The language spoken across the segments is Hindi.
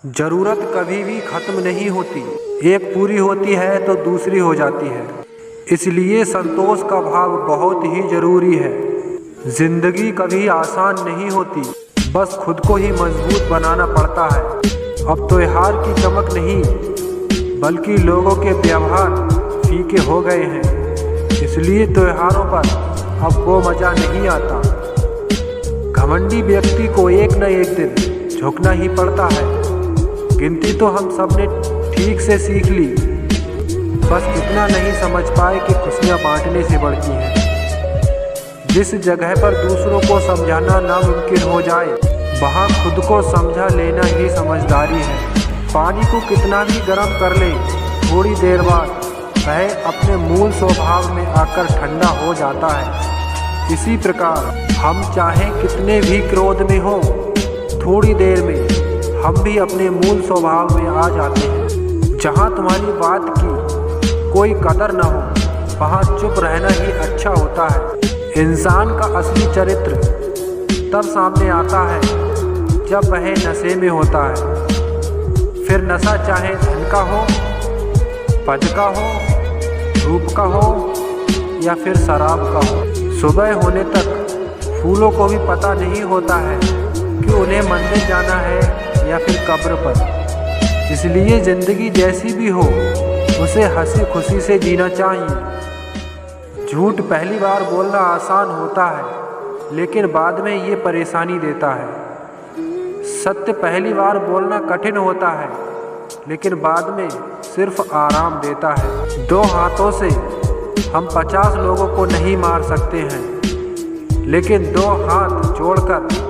ज़रूरत कभी भी ख़त्म नहीं होती, एक पूरी होती है तो दूसरी हो जाती है। इसलिए संतोष का भाव बहुत ही ज़रूरी है। ज़िंदगी कभी आसान नहीं होती, बस खुद को ही मजबूत बनाना पड़ता है। अब त्योहार की चमक नहीं, बल्कि लोगों के व्यवहार फीके हो गए हैं। इसलिए त्योहारों पर अब वो मज़ा नहीं आता। घमंडी व्यक्ति को एक न एक दिन झुकना ही पड़ता है। गिनती तो हम सब ने ठीक से सीख ली, बस इतना नहीं समझ पाए कि खुशियाँ बांटने से बढ़ती हैं। जिस जगह पर दूसरों को समझाना नामुमकिन हो जाए, वहाँ खुद को समझा लेना ही समझदारी है। पानी को कितना भी गर्म कर ले, थोड़ी देर बाद वह अपने मूल स्वभाव में आकर ठंडा हो जाता है। इसी प्रकार हम चाहे कितने भी क्रोध में हो, थोड़ी देर में हम भी अपने मूल स्वभाव में आ जाते हैं। जहाँ तुम्हारी बात की कोई कदर न हो, वहाँ चुप रहना ही अच्छा होता है। इंसान का असली चरित्र तब सामने आता है जब वह नशे में होता है। फिर नशा चाहे धन का हो, पद का हो, रूप का हो या फिर शराब का हो। सुबह होने तक फूलों को भी पता नहीं होता है कि उन्हें मंदिर जाना है या फिर कब्र पर। इसलिए ज़िंदगी जैसी भी हो, उसे हंसी खुशी से जीना चाहिए। झूठ पहली बार बोलना आसान होता है, लेकिन बाद में ये परेशानी देता है। सत्य पहली बार बोलना कठिन होता है, लेकिन बाद में सिर्फ आराम देता है। दो हाथों से हम 50 लोगों को नहीं मार सकते हैं, लेकिन दो हाथ जोड़कर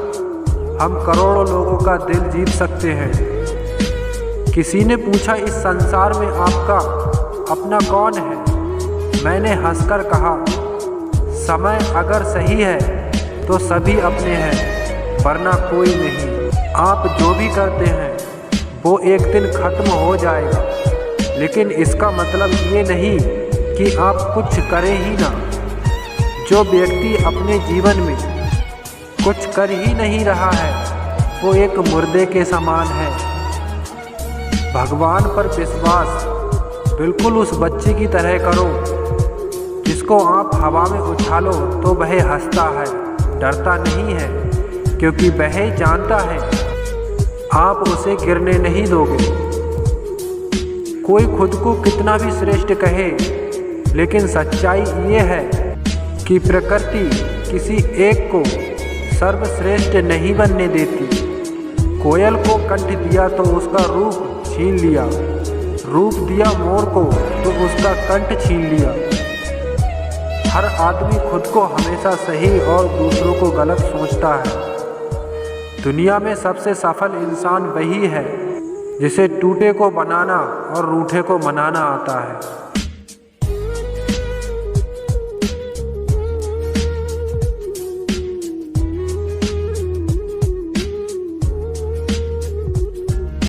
हम करोड़ों लोगों का दिल जीत सकते हैं। किसी ने पूछा, इस संसार में आपका अपना कौन है? मैंने हंसकर कहा, समय अगर सही है तो सभी अपने हैं, वरना कोई नहीं। आप जो भी करते हैं वो एक दिन खत्म हो जाएगा, लेकिन इसका मतलब ये नहीं कि आप कुछ करें ही ना। जो व्यक्ति अपने जीवन में कुछ कर ही नहीं रहा है, वो एक मुर्दे के समान है। भगवान पर विश्वास बिल्कुल उस बच्चे की तरह करो जिसको आप हवा में उछालो तो वह हंसता है, डरता नहीं है, क्योंकि वह जानता है आप उसे गिरने नहीं दोगे। कोई खुद को कितना भी श्रेष्ठ कहे, लेकिन सच्चाई ये है कि प्रकृति किसी एक को सर्वश्रेष्ठ नहीं बनने देती। कोयल को कंठ दिया तो उसका रूप छीन लिया, रूप दिया मोर को तो उसका कंठ छीन लिया। हर आदमी खुद को हमेशा सही और दूसरों को गलत सोचता है। दुनिया में सबसे सफल इंसान वही है जिसे टूटे को बनाना और रूठे को मनाना आता है।